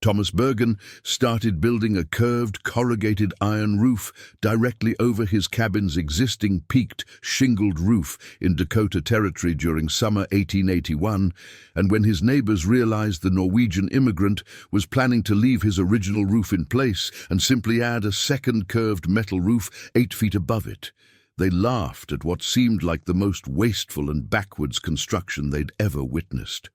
Thomas Bergen started building a curved corrugated iron roof directly over his cabin's existing peaked shingled roof in Dakota Territory during summer 1881, and when his neighbors realized the Norwegian immigrant was planning to leave his original roof in place and simply add a second curved metal roof 8 feet above it, they laughed at what seemed like the most wasteful and backwards construction they'd ever witnessed.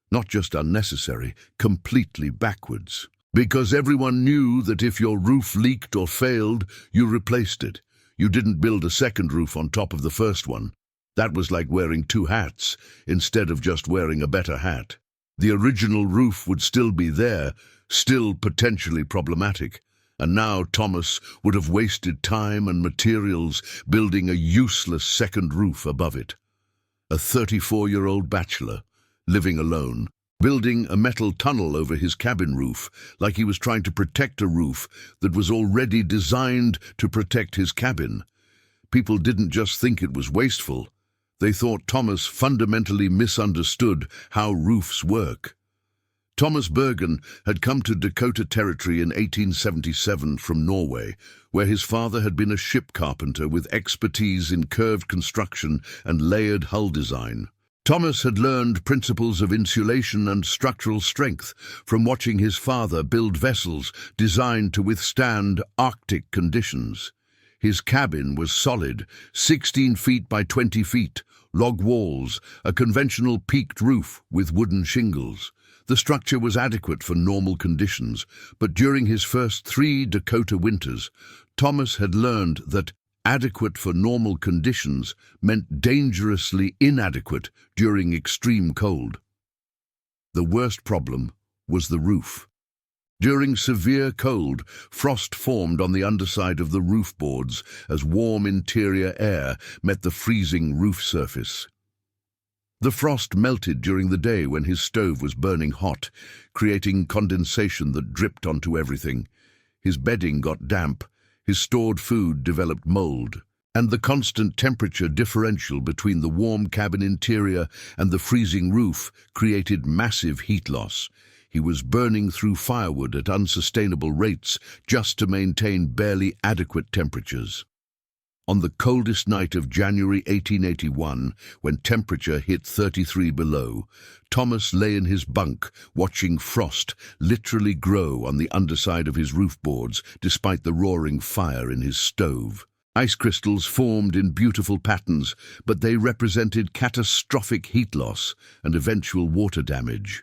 Not just unnecessary, completely backwards. Because everyone knew that if your roof leaked or failed, you replaced it. You didn't build a second roof on top of the first one. That was like wearing two hats, instead of just wearing a better hat. The original roof would still be there, still potentially problematic. And now Thomas would have wasted time and materials building a useless second roof above it. A 34-year-old bachelor, living alone, building a metal tunnel over his cabin roof, like he was trying to protect a roof that was already designed to protect his cabin. People didn't just think it was wasteful. They thought Thomas fundamentally misunderstood how roofs work. Thomas Bergen had come to Dakota Territory in 1877 from Norway, where his father had been a ship carpenter with expertise in curved construction and layered hull design. Thomas had learned principles of insulation and structural strength from watching his father build vessels designed to withstand Arctic conditions. His cabin was solid, 16 feet by 20 feet, log walls, a conventional peaked roof with wooden shingles. The structure was adequate for normal conditions, but during his first 3 Dakota winters, Thomas had learned that adequate for normal conditions meant dangerously inadequate during extreme cold. The worst problem was the roof. During severe cold, frost formed on the underside of the roof boards as warm interior air met the freezing roof surface. The frost melted during the day when his stove was burning hot, creating condensation that dripped onto everything. His bedding got damp, his stored food developed mold, and the constant temperature differential between the warm cabin interior and the freezing roof created massive heat loss. He was burning through firewood at unsustainable rates just to maintain barely adequate temperatures. On the coldest night of January 1881, when temperature hit 33 below, Thomas lay in his bunk watching frost literally grow on the underside of his roof boards despite the roaring fire in his stove. Ice crystals formed in beautiful patterns, but they represented catastrophic heat loss and eventual water damage.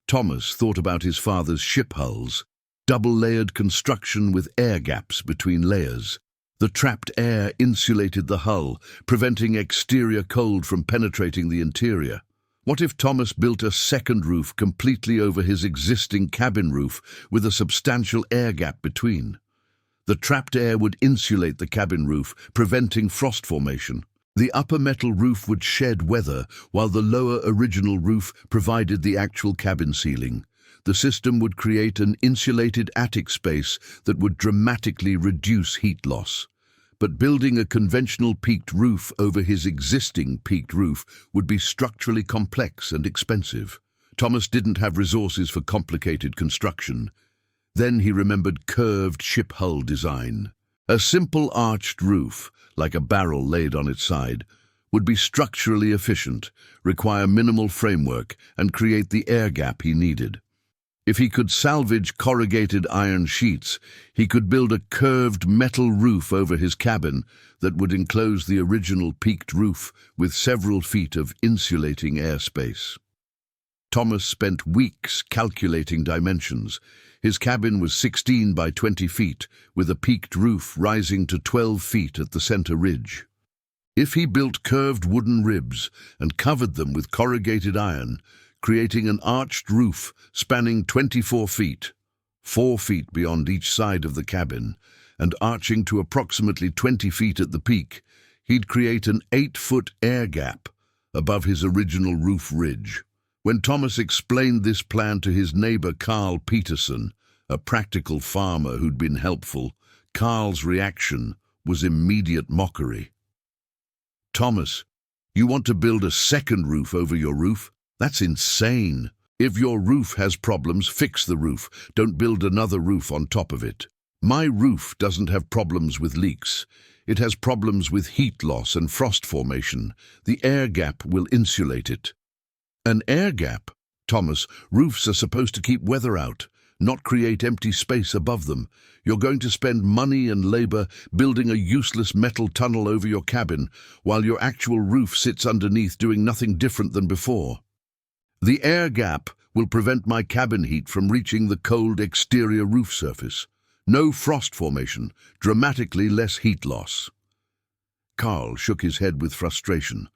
Thomas thought about his father's ship hulls, double-layered construction with air gaps between layers. The trapped air insulated the hull, preventing exterior cold from penetrating the interior. What if Thomas built a second roof completely over his existing cabin roof with a substantial air gap between? The trapped air would insulate the cabin roof, preventing frost formation. The upper metal roof would shed weather, while the lower original roof provided the actual cabin ceiling. The system would create an insulated attic space that would dramatically reduce heat loss. But building a conventional peaked roof over his existing peaked roof would be structurally complex and expensive. Thomas didn't have resources for complicated construction. Then he remembered curved ship hull design. A simple arched roof, like a barrel laid on its side, would be structurally efficient, require minimal framework, and create the air gap he needed. If he could salvage corrugated iron sheets, he could build a curved metal roof over his cabin that would enclose the original peaked roof with several feet of insulating airspace. Thomas spent weeks calculating dimensions. His cabin was 16 by 20 feet, with a peaked roof rising to 12 feet at the center ridge. If he built curved wooden ribs and covered them with corrugated iron, creating an arched roof spanning 24 feet, 4 feet beyond each side of the cabin, and arching to approximately 20 feet at the peak, he'd create an 8-foot air gap above his original roof ridge. When Thomas explained this plan to his neighbor Carl Peterson, a practical farmer who'd been helpful, Carl's reaction was immediate mockery. "Thomas, you want to build a second roof over your roof? That's insane. If your roof has problems, fix the roof. Don't build another roof on top of it. My roof doesn't have problems with leaks. It has problems with heat loss and frost formation. The air gap will insulate it. An air gap? Thomas, roofs are supposed to keep weather out, not create empty space above them. You're going to spend money and labor building a useless metal tunnel over your cabin, while your actual roof sits underneath doing nothing different than before. The air gap will prevent my cabin heat from reaching the cold exterior roof surface. No frost formation, dramatically less heat loss. Carl shook his head with frustration.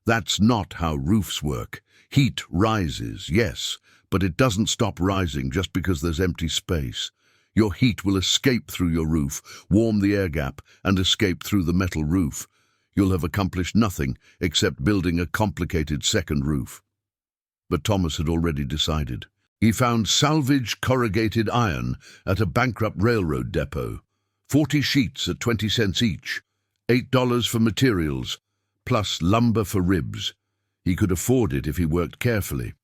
That's not how roofs work. Heat rises, yes, but it doesn't stop rising just because there's empty space. Your heat will escape through your roof, warm the air gap, and escape through the metal roof. You'll have accomplished nothing except building a complicated second roof. But Thomas had already decided. He found salvaged corrugated iron at a bankrupt railroad depot. 40 sheets at 20 cents each, $8 for materials, plus lumber for ribs. He could afford it if he worked carefully.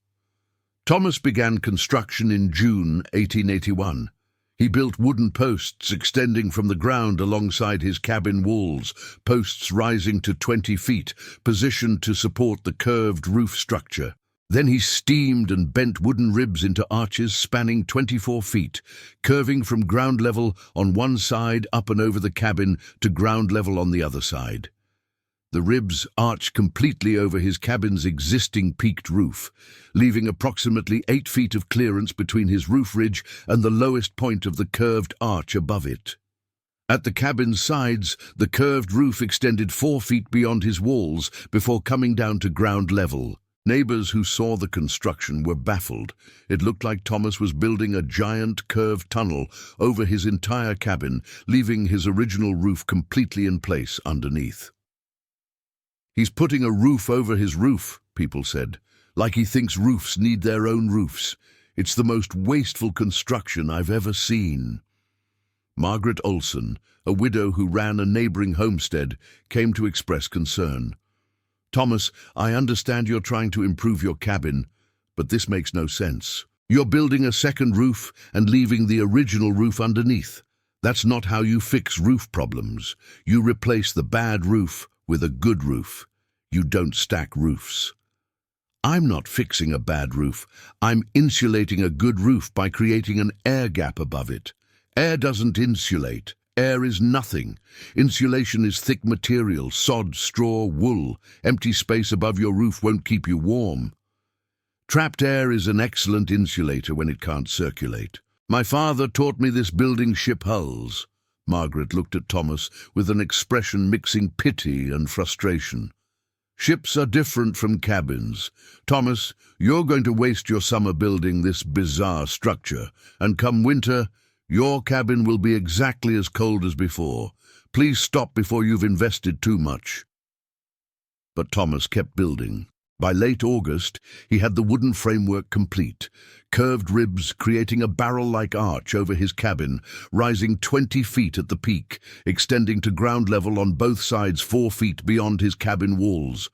Thomas began construction in June 1881. He built wooden posts extending from the ground alongside his cabin walls, posts rising to 20 feet, positioned to support the curved roof structure. Then he steamed and bent wooden ribs into arches spanning 24 feet, curving from ground level on one side up and over the cabin to ground level on the other side. The ribs arched completely over his cabin's existing peaked roof, leaving approximately 8 feet of clearance between his roof ridge and the lowest point of the curved arch above it. At the cabin's sides, the curved roof extended 4 feet beyond his walls before coming down to ground level. Neighbors who saw the construction were baffled. It looked like Thomas was building a giant curved tunnel over his entire cabin, leaving his original roof completely in place underneath. "He's putting a roof over his roof," people said, "like he thinks roofs need their own roofs. It's the most wasteful construction I've ever seen." Margaret Olson, a widow who ran a neighboring homestead, came to express concern. "Thomas, I understand you're trying to improve your cabin, but this makes no sense. You're building a second roof and leaving the original roof underneath. That's not how you fix roof problems. You replace the bad roof with a good roof. You don't stack roofs." "I'm not fixing a bad roof. I'm insulating a good roof by creating an air gap above it. Air doesn't insulate. Air is nothing. Insulation is thick material, sod, straw, wool. Empty space above your roof won't keep you warm. Trapped air is an excellent insulator when it can't circulate. My father taught me this building ship hulls." Margaret looked at Thomas with an expression mixing pity and frustration. "Ships are different from cabins. Thomas, you're going to waste your summer building this bizarre structure, and come winter, your cabin will be exactly as cold as before. Please stop before you've invested too much." But Thomas kept building. By late August, he had the wooden framework complete, curved ribs creating a barrel-like arch over his cabin, rising 20 feet at the peak, extending to ground level on both sides 4 feet beyond his cabin walls.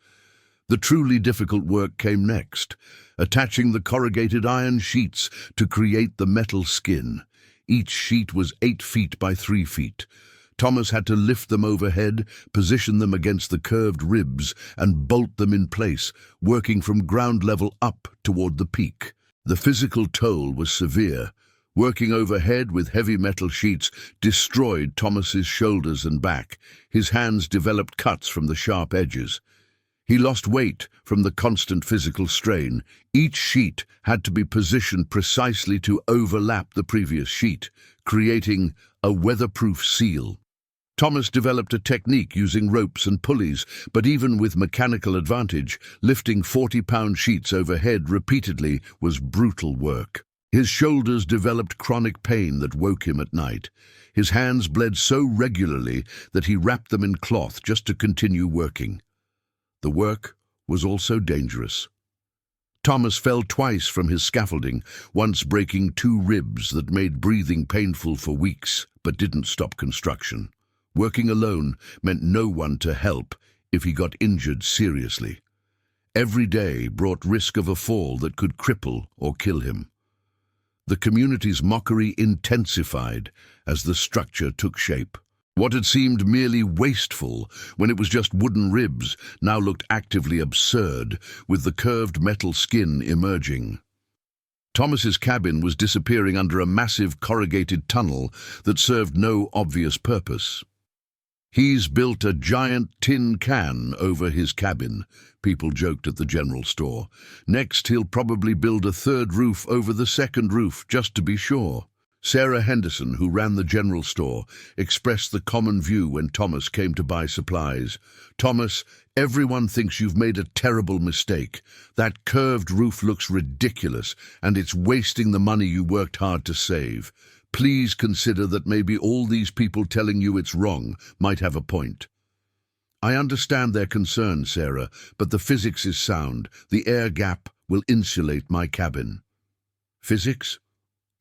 The truly difficult work came next, attaching the corrugated iron sheets to create the metal skin. Each sheet was 8 feet by 3 feet. Thomas had to lift them overhead, position them against the curved ribs, and bolt them in place, working from ground level up toward the peak. The physical toll was severe. Working overhead with heavy metal sheets destroyed Thomas's shoulders and back. His hands developed cuts from the sharp edges. He lost weight from the constant physical strain. Each sheet had to be positioned precisely to overlap the previous sheet, creating a weatherproof seal. Thomas developed a technique using ropes and pulleys, but even with mechanical advantage, lifting 40-pound sheets overhead repeatedly was brutal work. His shoulders developed chronic pain that woke him at night. His hands bled so regularly that he wrapped them in cloth just to continue working. The work was also dangerous. Thomas fell twice from his scaffolding, once breaking 2 ribs that made breathing painful for weeks, but didn't stop construction. Working alone meant no one to help if he got injured seriously. Every day brought risk of a fall that could cripple or kill him. The community's mockery intensified as the structure took shape. What had seemed merely wasteful when it was just wooden ribs now looked actively absurd, with the curved metal skin emerging. Thomas's cabin was disappearing under a massive corrugated tunnel that served no obvious purpose. "He's built a giant tin can over his cabin," people joked at the general store. "Next, he'll probably build a third roof over the second roof, just to be sure." Sarah Henderson, who ran the general store, expressed the common view when Thomas came to buy supplies. "Thomas, everyone thinks you've made a terrible mistake. That curved roof looks ridiculous, and it's wasting the money you worked hard to save. Please consider that maybe all these people telling you it's wrong might have a point." "I understand their concern, Sarah, but the physics is sound. The air gap will insulate my cabin." "Physics?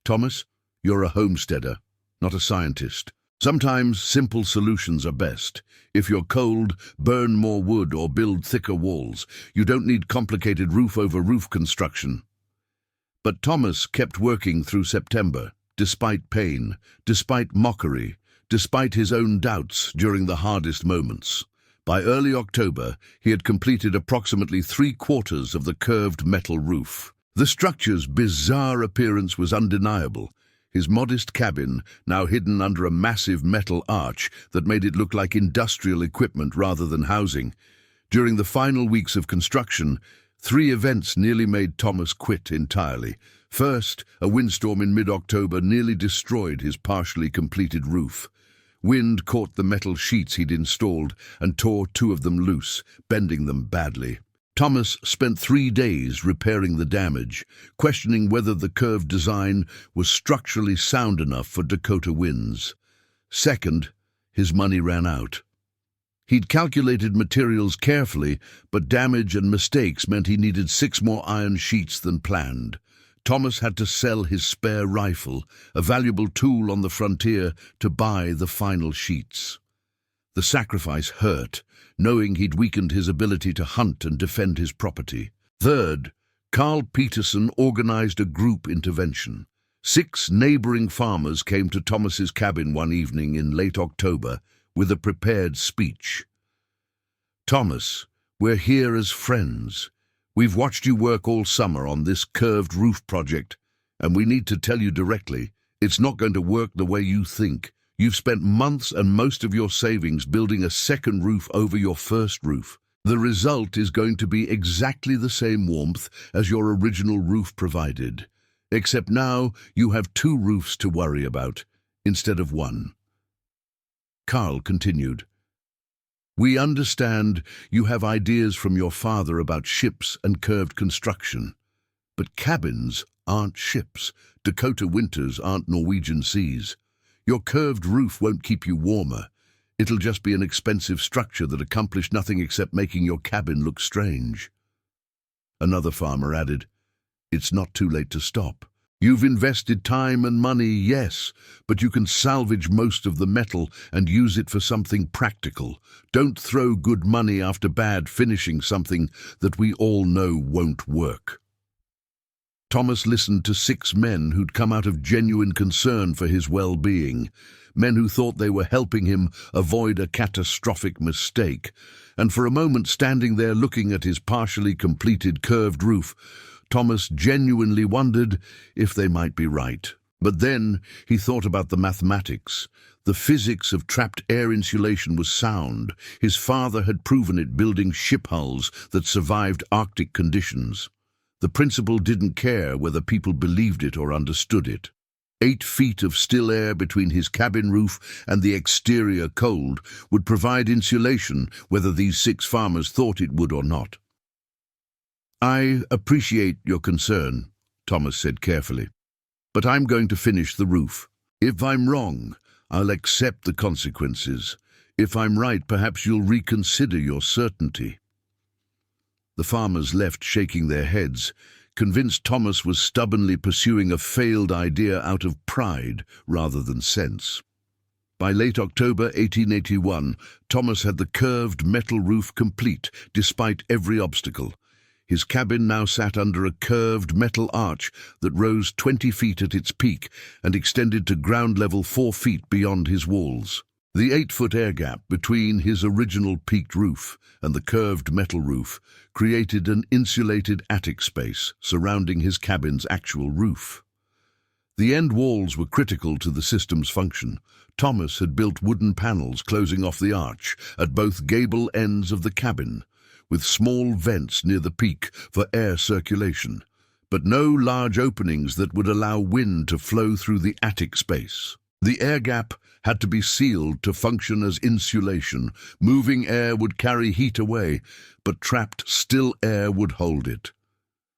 Thomas, you're a homesteader, not a scientist. Sometimes simple solutions are best. If you're cold, burn more wood or build thicker walls. You don't need complicated roof-over-roof construction." But Thomas kept working through September, despite pain, despite mockery, despite his own doubts during the hardest moments. By early October, he had completed approximately 3/4 of the curved metal roof. The structure's bizarre appearance was undeniable. His modest cabin, now hidden under a massive metal arch that made it look like industrial equipment rather than housing. During the final weeks of construction, 3 events nearly made Thomas quit entirely. First, a windstorm in mid-October nearly destroyed his partially completed roof. Wind caught the metal sheets he'd installed and tore 2 of them loose, bending them badly. Thomas spent 3 days repairing the damage, questioning whether the curved design was structurally sound enough for Dakota winds. Second, his money ran out. He'd calculated materials carefully, but damage and mistakes meant he needed 6 more iron sheets than planned. Thomas had to sell his spare rifle, a valuable tool on the frontier, to buy the final sheets. The sacrifice hurt, knowing he'd weakened his ability to hunt and defend his property. Third, Carl Peterson organized a group intervention. 6 neighboring farmers came to Thomas's cabin one evening in late October with a prepared speech. "Thomas, we're here as friends. We've watched you work all summer on this curved roof project, and we need to tell you directly, it's not going to work the way you think. You've spent months and most of your savings building a second roof over your first roof. The result is going to be exactly the same warmth as your original roof provided, except now you have 2 roofs to worry about instead of 1. Carl continued, "We understand you have ideas from your father about ships and curved construction, but cabins aren't ships. Dakota winters aren't Norwegian seas. Your curved roof won't keep you warmer. It'll just be an expensive structure that accomplished nothing except making your cabin look strange." Another farmer added, "It's not too late to stop. You've invested time and money, yes, but you can salvage most of the metal and use it for something practical. Don't throw good money after bad, finishing something that we all know won't work." Thomas listened to 6 men who'd come out of genuine concern for his well-being, men who thought they were helping him avoid a catastrophic mistake, and for a moment standing there looking at his partially completed curved roof, Thomas genuinely wondered if they might be right. But then he thought about the mathematics. The physics of trapped air insulation was sound. His father had proven it building ship hulls that survived Arctic conditions. The principle didn't care whether people believed it or understood it. 8 feet of still air between his cabin roof and the exterior cold would provide insulation whether these 6 farmers thought it would or not. "I appreciate your concern," Thomas said carefully, "but I'm going to finish the roof. If I'm wrong, I'll accept the consequences. If I'm right, perhaps you'll reconsider your certainty." The farmers left shaking their heads, convinced Thomas was stubbornly pursuing a failed idea out of pride rather than sense. By late October 1881, Thomas had the curved metal roof complete, despite every obstacle. His cabin now sat under a curved metal arch that rose 20 feet at its peak and extended to ground level 4 feet beyond his walls. The 8-foot air gap between his original peaked roof and the curved metal roof created an insulated attic space surrounding his cabin's actual roof. The end walls were critical to the system's function. Thomas had built wooden panels closing off the arch at both gable ends of the cabin, with small vents near the peak for air circulation, but no large openings that would allow wind to flow through the attic space. The air gap had to be sealed to function as insulation. Moving air would carry heat away, but trapped still air would hold it.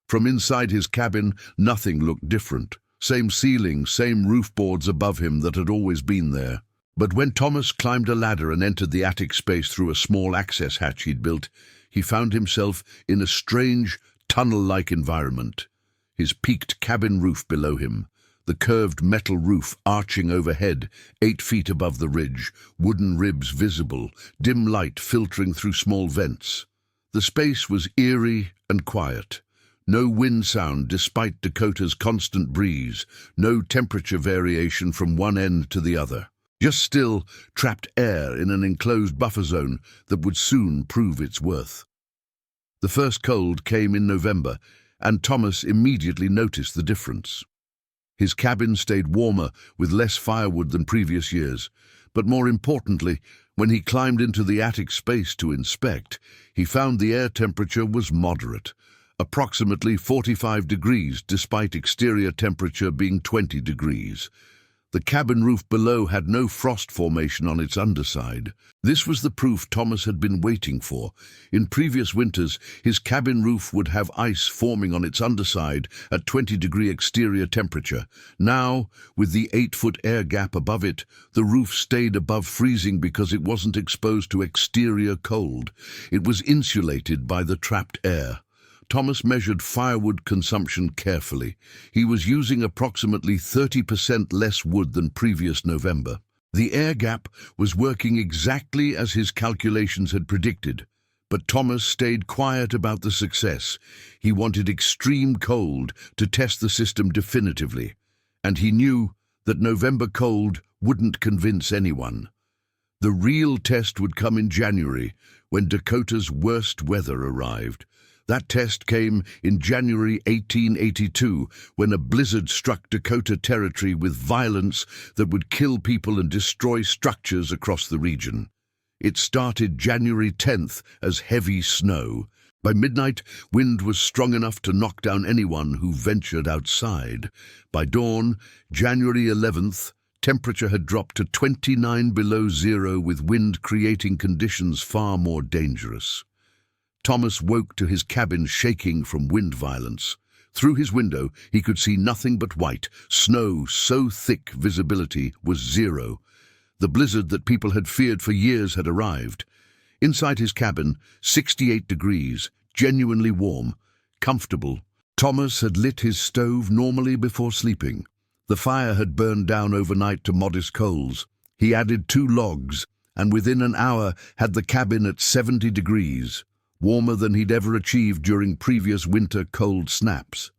From inside his cabin, nothing looked different. Same ceiling, same roof boards above him that had always been there. But when Thomas climbed a ladder and entered the attic space through a small access hatch he'd built, he found himself in a strange, tunnel-like environment. His peaked cabin roof below him, the curved metal roof arching overhead, 8 feet above the ridge, wooden ribs visible, dim light filtering through small vents. The space was eerie and quiet. No wind sound despite Dakota's constant breeze, no temperature variation from one end to the other. Just still, trapped air in an enclosed buffer zone that would soon prove its worth. The first cold came in November, and Thomas immediately noticed the difference. His cabin stayed warmer with less firewood than previous years, but more importantly, when he climbed into the attic space to inspect, he found the air temperature was moderate, approximately 45 degrees despite exterior temperature being 20 degrees. The cabin roof below had no frost formation on its underside. This was the proof Thomas had been waiting for. In previous winters, his cabin roof would have ice forming on its underside at 20-degree exterior temperature. Now, with the 8-foot air gap above it, the roof stayed above freezing because it wasn't exposed to exterior cold. It was insulated by the trapped air. Thomas measured firewood consumption carefully. He was using approximately 30% less wood than previous November. The air gap was working exactly as his calculations had predicted, but Thomas stayed quiet about the success. He wanted extreme cold to test the system definitively, and he knew that November cold wouldn't convince anyone. The real test would come in January, when Dakota's worst weather arrived. That test came in January 1882, when a blizzard struck Dakota Territory with violence that would kill people and destroy structures across the region. It started January 10th as heavy snow. By midnight, wind was strong enough to knock down anyone who ventured outside. By dawn, January 11th, temperature had dropped to 29 below zero, with wind creating conditions far more dangerous. Thomas woke to his cabin shaking from wind violence. Through his window, he could see nothing but white. Snow so thick visibility was zero. The blizzard that people had feared for years had arrived. Inside his cabin, 68 degrees, genuinely warm, comfortable. Thomas had lit his stove normally before sleeping. The fire had burned down overnight to modest coals. He added 2 logs, and within an hour had the cabin at 70 degrees. Warmer than he'd ever achieved during previous winter cold snaps.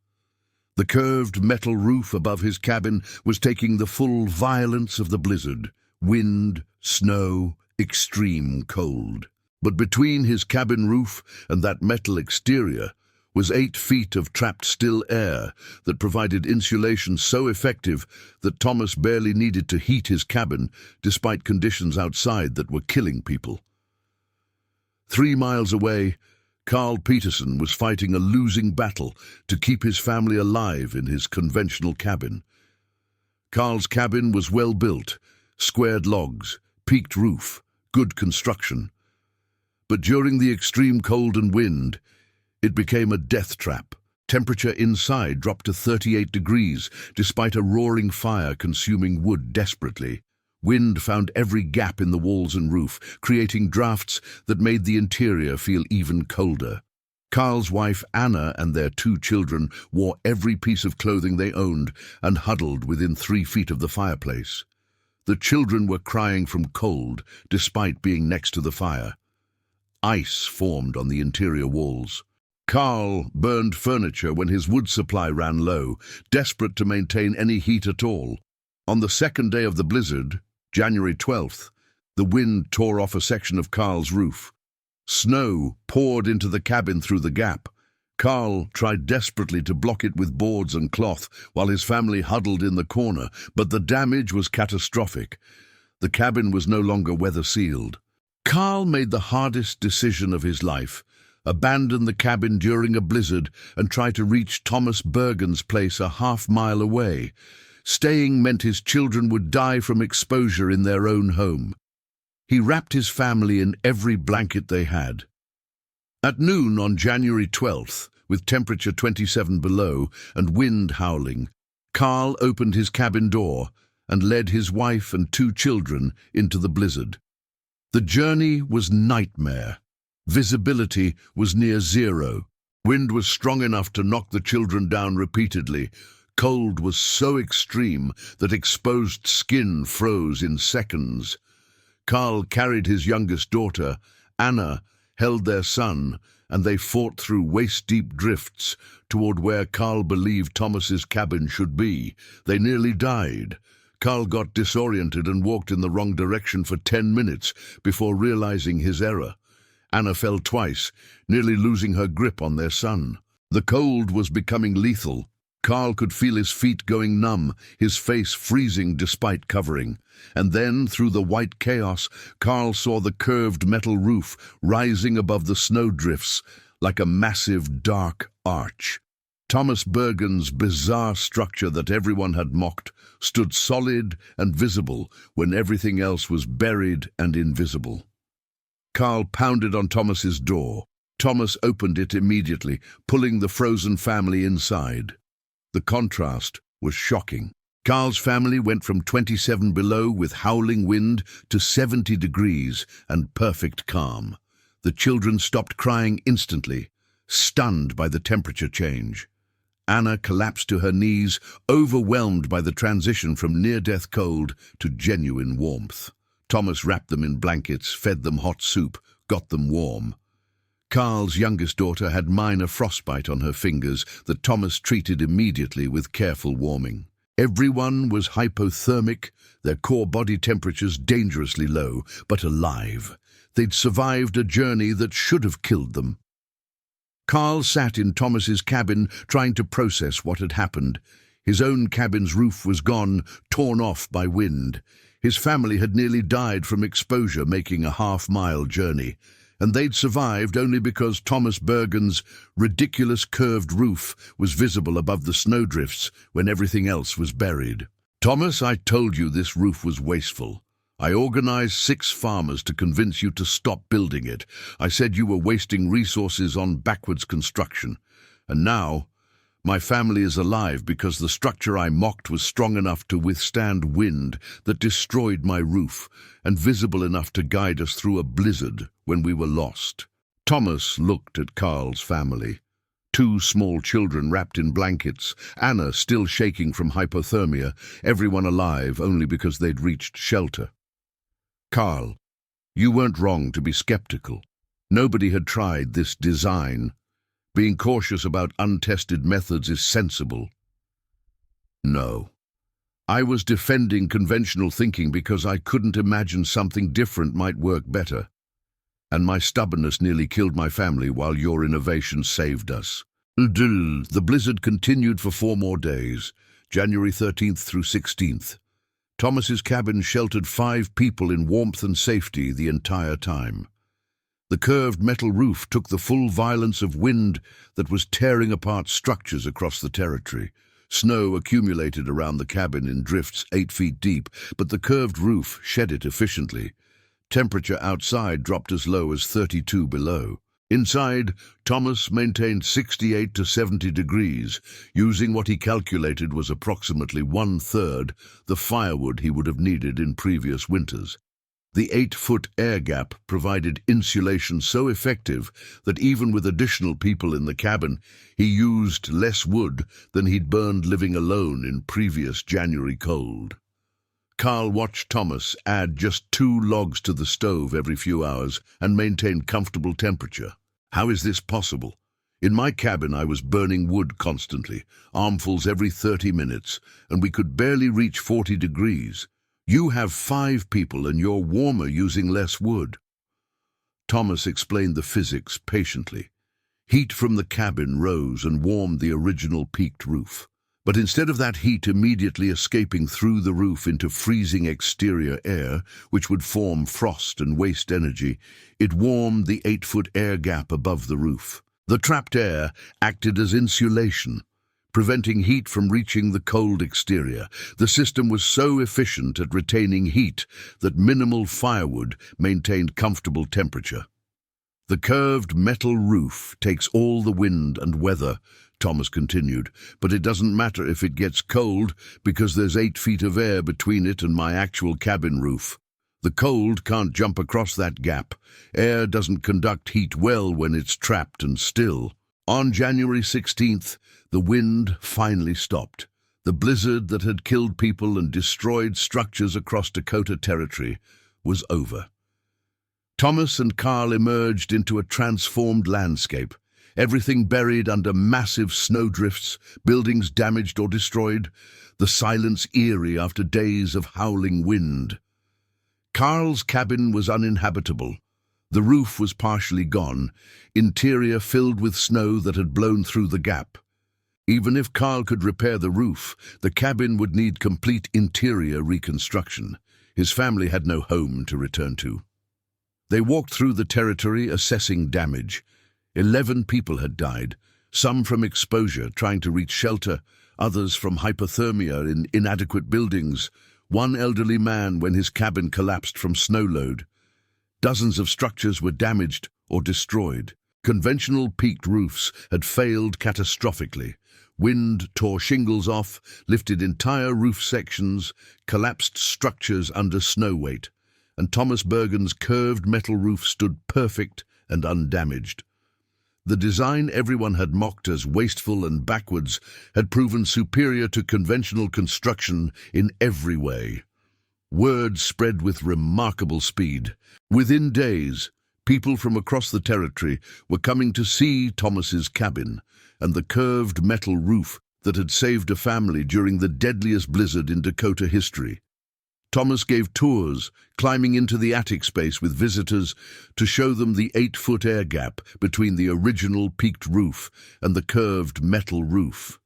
The curved metal roof above his cabin was taking the full violence of the blizzard. Wind, snow, extreme cold. But between his cabin roof and that metal exterior was 8 feet of trapped still air that provided insulation so effective that Thomas barely needed to heat his cabin despite conditions outside that were killing people. 3 miles away, Carl Peterson was fighting a losing battle to keep his family alive in his conventional cabin. Carl's cabin was well built, squared logs, peaked roof, good construction. But during the extreme cold and wind, it became a death trap. Temperature inside dropped to 38 degrees, despite a roaring fire consuming wood desperately. Wind found every gap in the walls and roof, creating drafts that made the interior feel even colder. Carl's wife, Anna, and their 2 children wore every piece of clothing they owned and huddled within 3 feet of the fireplace. The children were crying from cold, despite being next to the fire. Ice formed on the interior walls. Carl burned furniture when his wood supply ran low, desperate to maintain any heat at all. On the second day of the blizzard, January 12th, the wind tore off a section of Carl's roof. Snow poured into the cabin through the gap. Carl tried desperately to block it with boards and cloth while his family huddled in the corner, but the damage was catastrophic. The cabin was no longer weather-sealed. Carl made the hardest decision of his life: abandon the cabin during a blizzard and try to reach Thomas Bergen's place a half-mile away. Staying meant his children would die from exposure in their own home. He wrapped his family in every blanket they had. At noon on January 12th, with temperature 27 below and wind howling, Carl opened his cabin door and led his wife and 2 children into the blizzard. The journey was nightmare. Visibility was near zero. Wind was strong enough to knock the children down repeatedly. Cold was so extreme that exposed skin froze in seconds. Carl carried his youngest daughter. Anna held their son, and they fought through waist-deep drifts toward where Carl believed Thomas's cabin should be. They nearly died. Carl got disoriented and walked in the wrong direction for 10 minutes before realizing his error. Anna fell twice, nearly losing her grip on their son. The cold was becoming lethal. Carl could feel his feet going numb, his face freezing despite covering. And then, through the white chaos, Carl saw the curved metal roof rising above the snowdrifts like a massive dark arch. Thomas Bergen's bizarre structure that everyone had mocked stood solid and visible when everything else was buried and invisible. Carl pounded on Thomas's door. Thomas opened it immediately, pulling the frozen family inside. The contrast was shocking. Carl's family went from 27 below with howling wind to 70 degrees and perfect calm. The children stopped crying instantly, stunned by the temperature change. Anna collapsed to her knees, overwhelmed by the transition from near-death cold to genuine warmth. Thomas wrapped them in blankets, fed them hot soup, got them warm. Carl's youngest daughter had minor frostbite on her fingers that Thomas treated immediately with careful warming. Everyone was hypothermic, their core body temperatures dangerously low, but alive. They'd survived a journey that should have killed them. Carl sat in Thomas's cabin trying to process what had happened. His own cabin's roof was gone, torn off by wind. His family had nearly died from exposure making a half-mile journey, and they'd survived only because Thomas Bergen's ridiculous curved roof was visible above the snowdrifts when everything else was buried. "Thomas, I told you this roof was wasteful. I organized 6 farmers to convince you to stop building it. I said you were wasting resources on backwards construction. And now, my family is alive because the structure I mocked was strong enough to withstand wind that destroyed my roof and visible enough to guide us through a blizzard when we were lost." Thomas looked at Carl's family. 2 small children wrapped in blankets, Anna still shaking from hypothermia, everyone alive only because they'd reached shelter. "Carl, you weren't wrong to be skeptical. Nobody had tried this design. Being cautious about untested methods is sensible." "No. I was defending conventional thinking because I couldn't imagine something different might work better. And my stubbornness nearly killed my family while your innovation saved us." The blizzard continued for 4 more days, January 13th through 16th. Thomas's cabin sheltered 5 people in warmth and safety the entire time. The curved metal roof took the full violence of wind that was tearing apart structures across the territory. Snow accumulated around the cabin in drifts 8 feet deep, but the curved roof shed it efficiently. Temperature outside dropped as low as 32 below. Inside, Thomas maintained 68 to 70 degrees, using what he calculated was approximately 1/3 the firewood he would have needed in previous winters. The 8-foot air gap provided insulation so effective that even with additional people in the cabin, he used less wood than he'd burned living alone in previous January cold. Carl watched Thomas add just 2 logs to the stove every few hours and maintain comfortable temperature. How is this possible? In my cabin, I was burning wood constantly, armfuls every 30 minutes, and we could barely reach 40 degrees. You have 5 people and you're warmer using less wood. Thomas explained the physics patiently. Heat from the cabin rose and warmed the original peaked roof. But instead of that heat immediately escaping through the roof into freezing exterior air, which would form frost and waste energy, it warmed the 8-foot air gap above the roof. The trapped air acted as insulation, preventing heat from reaching the cold exterior. The system was so efficient at retaining heat that minimal firewood maintained comfortable temperature. The curved metal roof takes all the wind and weather, Thomas continued, but it doesn't matter if it gets cold because there's 8 feet of air between it and my actual cabin roof. The cold can't jump across that gap. Air doesn't conduct heat well when it's trapped and still. On January 16th, the wind finally stopped. The blizzard that had killed people and destroyed structures across Dakota Territory was over. Thomas and Carl emerged into a transformed landscape, everything buried under massive snowdrifts, buildings damaged or destroyed, the silence eerie after days of howling wind. Carl's cabin was uninhabitable. The roof was partially gone, interior filled with snow that had blown through the gap. Even if Carl could repair the roof, the cabin would need complete interior reconstruction. His family had no home to return to. They walked through the territory assessing damage. 11 people had died, some from exposure trying to reach shelter, others from hypothermia in inadequate buildings, one elderly man when his cabin collapsed from snow load. Dozens of structures were damaged or destroyed. Conventional peaked roofs had failed catastrophically. Wind tore shingles off, lifted entire roof sections, collapsed structures under snow weight, and Thomas Bergen's curved metal roof stood perfect and undamaged. The design everyone had mocked as wasteful and backwards had proven superior to conventional construction in every way. Word spread with remarkable speed. Within days, people from across the territory were coming to see Thomas's cabin and the curved metal roof that had saved a family during the deadliest blizzard in Dakota history. Thomas gave tours, climbing into the attic space with visitors to show them the 8-foot air gap between the original peaked roof and the curved metal roof.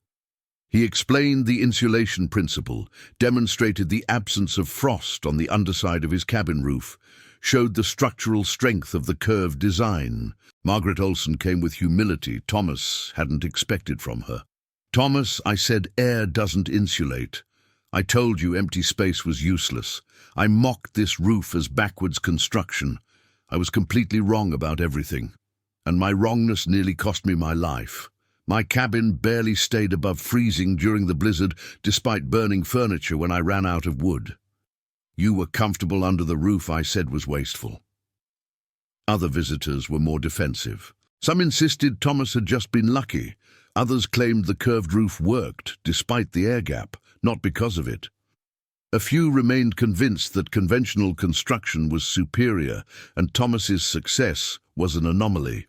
He explained the insulation principle, demonstrated the absence of frost on the underside of his cabin roof, showed the structural strength of the curved design. Margaret Olson came with humility Thomas hadn't expected from her. "Thomas, I said air doesn't insulate. I told you empty space was useless. I mocked this roof as backwards construction. I was completely wrong about everything, and my wrongness nearly cost me my life. My cabin barely stayed above freezing during the blizzard despite burning furniture when I ran out of wood. You were comfortable under the roof I said was wasteful." Other visitors were more defensive. Some insisted Thomas had just been lucky. Others claimed the curved roof worked despite the air gap, not because of it. A few remained convinced that conventional construction was superior and Thomas's success was an anomaly.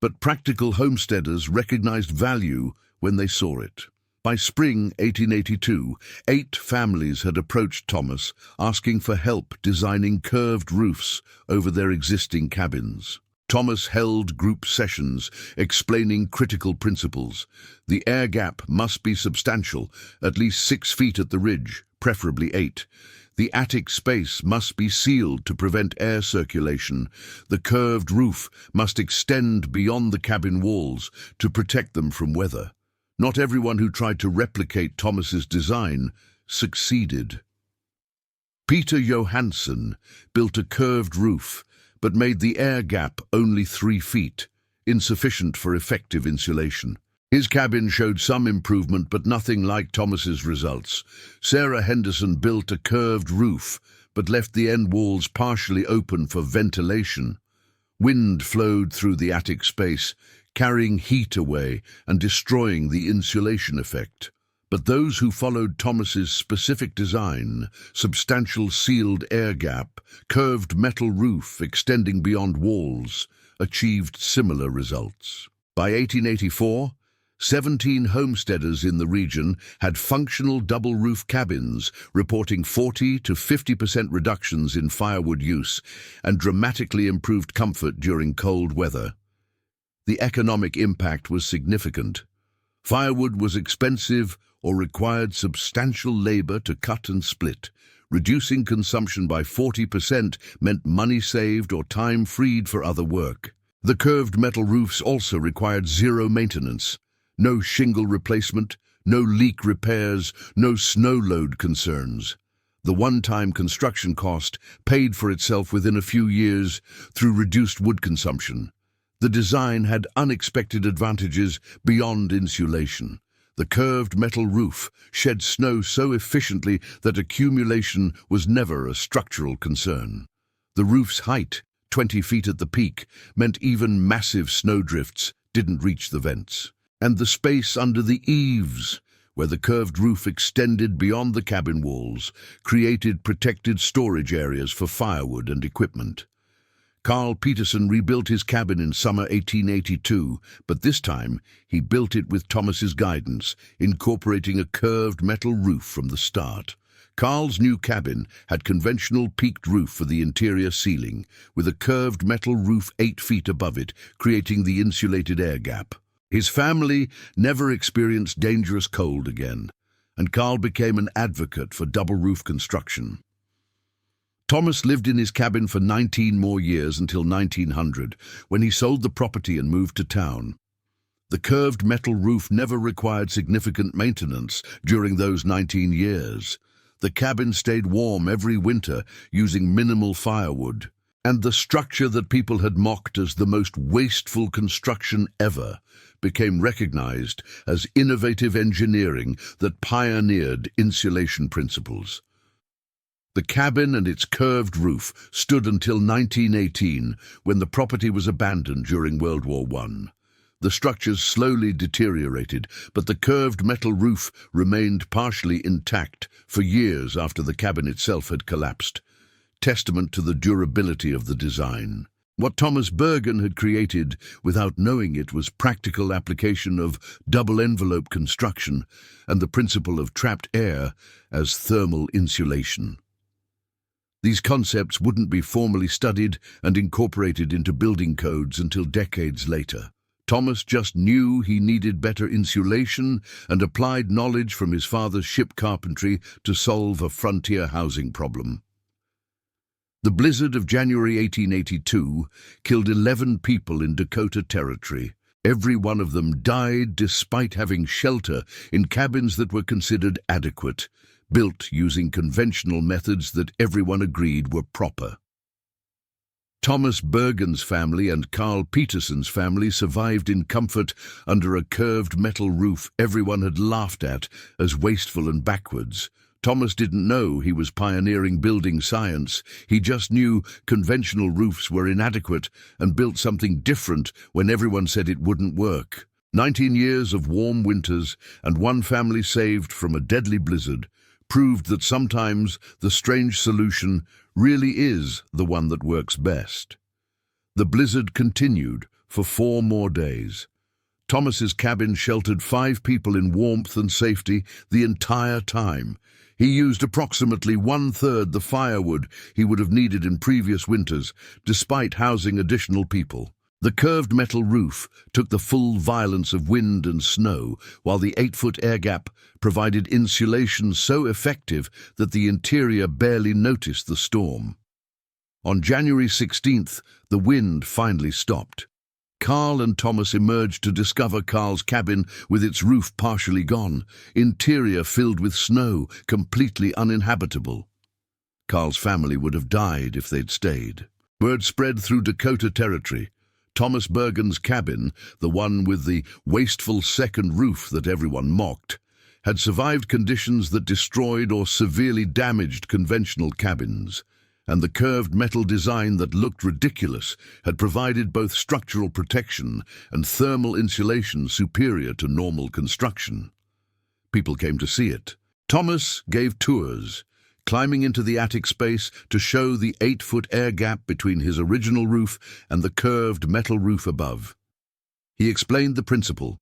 But practical homesteaders recognized value when they saw it. By spring 1882, 8 families had approached Thomas asking for help designing curved roofs over their existing cabins. Thomas held group sessions explaining critical principles. The air gap must be substantial, at least 6 feet at the ridge, preferably 8. The attic space must be sealed to prevent air circulation. The curved roof must extend beyond the cabin walls to protect them from weather. Not everyone who tried to replicate Thomas's design succeeded. Peter Johansson built a curved roof, but made the air gap only 3 feet, insufficient for effective insulation. His cabin showed some improvement, but nothing like Thomas's results. Sarah Henderson built a curved roof, but left the end walls partially open for ventilation. Wind flowed through the attic space, carrying heat away and destroying the insulation effect. But those who followed Thomas's specific design, substantial sealed air gap, curved metal roof extending beyond walls, achieved similar results. By 1884, 17 homesteaders in the region had functional double-roof cabins, reporting 40 to 50% reductions in firewood use and dramatically improved comfort during cold weather. The economic impact was significant. Firewood was expensive or required substantial labor to cut and split. Reducing consumption by 40% meant money saved or time freed for other work. The curved metal roofs also required zero maintenance. No shingle replacement, no leak repairs, no snow load concerns. The one-time construction cost paid for itself within a few years through reduced wood consumption. The design had unexpected advantages beyond insulation. The curved metal roof shed snow so efficiently that accumulation was never a structural concern. The roof's height, 20 feet at the peak, meant even massive snowdrifts didn't reach the vents. And the space under the eaves, where the curved roof extended beyond the cabin walls, created protected storage areas for firewood and equipment. Carl Peterson rebuilt his cabin in summer 1882, but this time he built it with Thomas's guidance, incorporating a curved metal roof from the start. Carl's new cabin had conventional peaked roof for the interior ceiling, with a curved metal roof 8 feet above it, creating the insulated air gap. His family never experienced dangerous cold again, and Carl became an advocate for double-roof construction. Thomas lived in his cabin for 19 more years until 1900, when he sold the property and moved to town. The curved metal roof never required significant maintenance during those 19 years. The cabin stayed warm every winter using minimal firewood, and the structure that people had mocked as the most wasteful construction ever became recognized as innovative engineering that pioneered insulation principles. The cabin and its curved roof stood until 1918, when the property was abandoned during World War I. The structures slowly deteriorated, but the curved metal roof remained partially intact for years after the cabin itself had collapsed, testament to the durability of the design. What Thomas Bergen had created, without knowing it, was practical application of double-envelope construction and the principle of trapped air as thermal insulation. These concepts wouldn't be formally studied and incorporated into building codes until decades later. Thomas just knew he needed better insulation and applied knowledge from his father's ship carpentry to solve a frontier housing problem. The blizzard of January 1882 killed 11 people in Dakota Territory. Every one of them died despite having shelter in cabins that were considered adequate, built using conventional methods that everyone agreed were proper. Thomas Bergen's family and Carl Peterson's family survived in comfort under a curved metal roof everyone had laughed at as wasteful and backwards. Thomas didn't know he was pioneering building science. He just knew conventional roofs were inadequate and built something different when everyone said it wouldn't work. 19 years of warm winters and one family saved from a deadly blizzard proved that sometimes the strange solution really is the one that works best. The blizzard continued for 4 more days. Thomas's cabin sheltered 5 people in warmth and safety the entire time. He used approximately 1/3 the firewood he would have needed in previous winters, despite housing additional people. The curved metal roof took the full violence of wind and snow, while the 8-foot air gap provided insulation so effective that the interior barely noticed the storm. On January 16th, the wind finally stopped. Carl and Thomas emerged to discover Carl's cabin with its roof partially gone, interior filled with snow, completely uninhabitable. Carl's family would have died if they'd stayed. Word spread through Dakota Territory. Thomas Bergen's cabin, the one with the wasteful second roof that everyone mocked, had survived conditions that destroyed or severely damaged conventional cabins, and the curved metal design that looked ridiculous had provided both structural protection and thermal insulation superior to normal construction. People came to see it. Thomas gave tours, climbing into the attic space to show the 8-foot air gap between his original roof and the curved metal roof above. He explained the principle.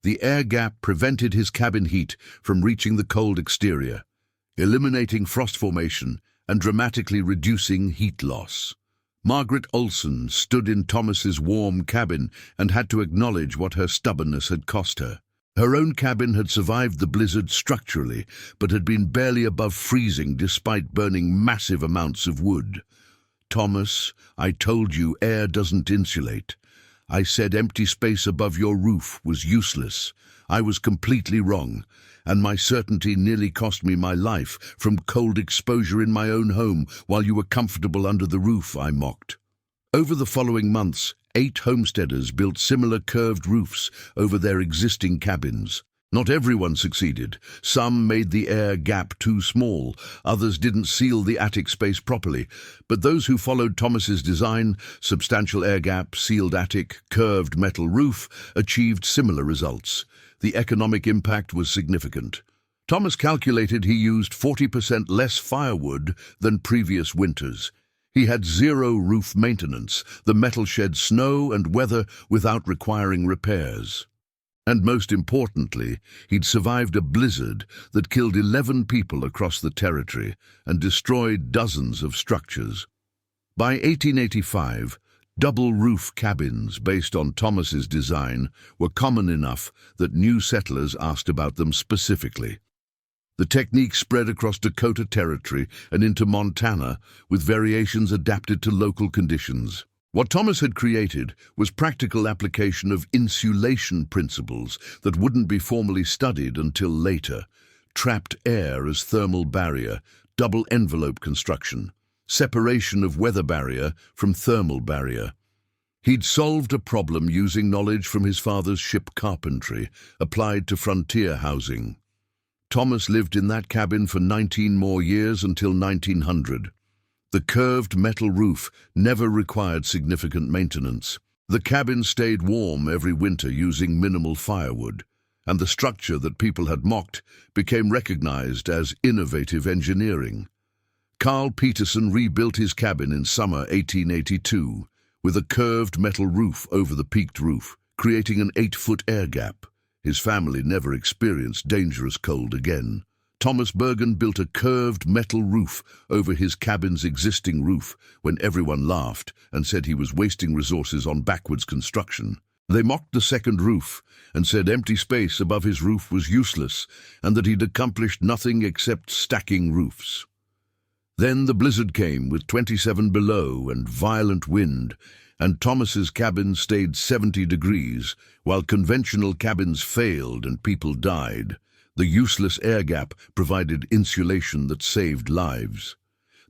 The air gap prevented his cabin heat from reaching the cold exterior, eliminating frost formation and dramatically reducing heat loss. Margaret Olson stood in Thomas's warm cabin and had to acknowledge what her stubbornness had cost her. Her own cabin had survived the blizzard structurally, but had been barely above freezing despite burning massive amounts of wood. "Thomas, I told you air doesn't insulate. I said empty space above your roof was useless. I was completely wrong, and my certainty nearly cost me my life from cold exposure in my own home while you were comfortable under the roof," I mocked. Over the following months, 8 homesteaders built similar curved roofs over their existing cabins. Not everyone succeeded. Some made the air gap too small, others didn't seal the attic space properly. But those who followed Thomas's design, substantial air gap, sealed attic, curved metal roof, achieved similar results. The economic impact was significant. Thomas calculated he used 40% less firewood than previous winters. He had 0 roof maintenance. The metal shed snow and weather without requiring repairs. And most importantly, he'd survived a blizzard that killed 11 people across the territory and destroyed dozens of structures. By 1885, double-roof cabins based on Thomas's design were common enough that new settlers asked about them specifically. The technique spread across Dakota Territory and into Montana, with variations adapted to local conditions. What Thomas had created was practical application of insulation principles that wouldn't be formally studied until later. Trapped air as thermal barrier, double envelope construction, separation of weather barrier from thermal barrier. He'd solved a problem using knowledge from his father's ship carpentry, applied to frontier housing. Thomas lived in that cabin for 19 more years until 1900. The curved metal roof never required significant maintenance. The cabin stayed warm every winter using minimal firewood, and the structure that people had mocked became recognized as innovative engineering. Carl Peterson rebuilt his cabin in summer 1882 with a curved metal roof over the peaked roof, creating an 8-foot air gap. His family never experienced dangerous cold again. Thomas Bergen built a curved metal roof over his cabin's existing roof when everyone laughed and said he was wasting resources on backwards construction. They mocked the second roof and said empty space above his roof was useless and that he'd accomplished nothing except stacking roofs. Then the blizzard came with 27 below and violent wind, and Thomas's cabin stayed 70 degrees, while conventional cabins failed and people died. The useless air gap provided insulation that saved lives.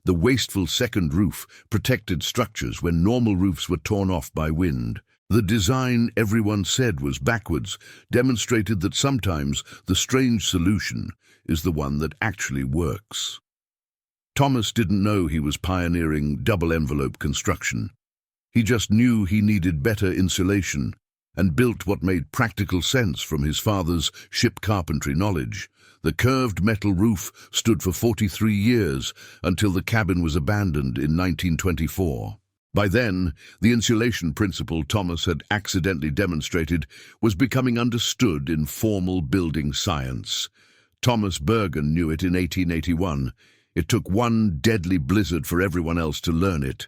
The wasteful second roof protected structures when normal roofs were torn off by wind. The design everyone said was backwards demonstrated that sometimes the strange solution is the one that actually works. Thomas didn't know he was pioneering double-envelope construction. He just knew he needed better insulation and built what made practical sense from his father's ship carpentry knowledge. The curved metal roof stood for 43 years until the cabin was abandoned in 1924. By then, the insulation principle Thomas had accidentally demonstrated was becoming understood in formal building science. Thomas Bergen knew it in 1881. It took one deadly blizzard for everyone else to learn it.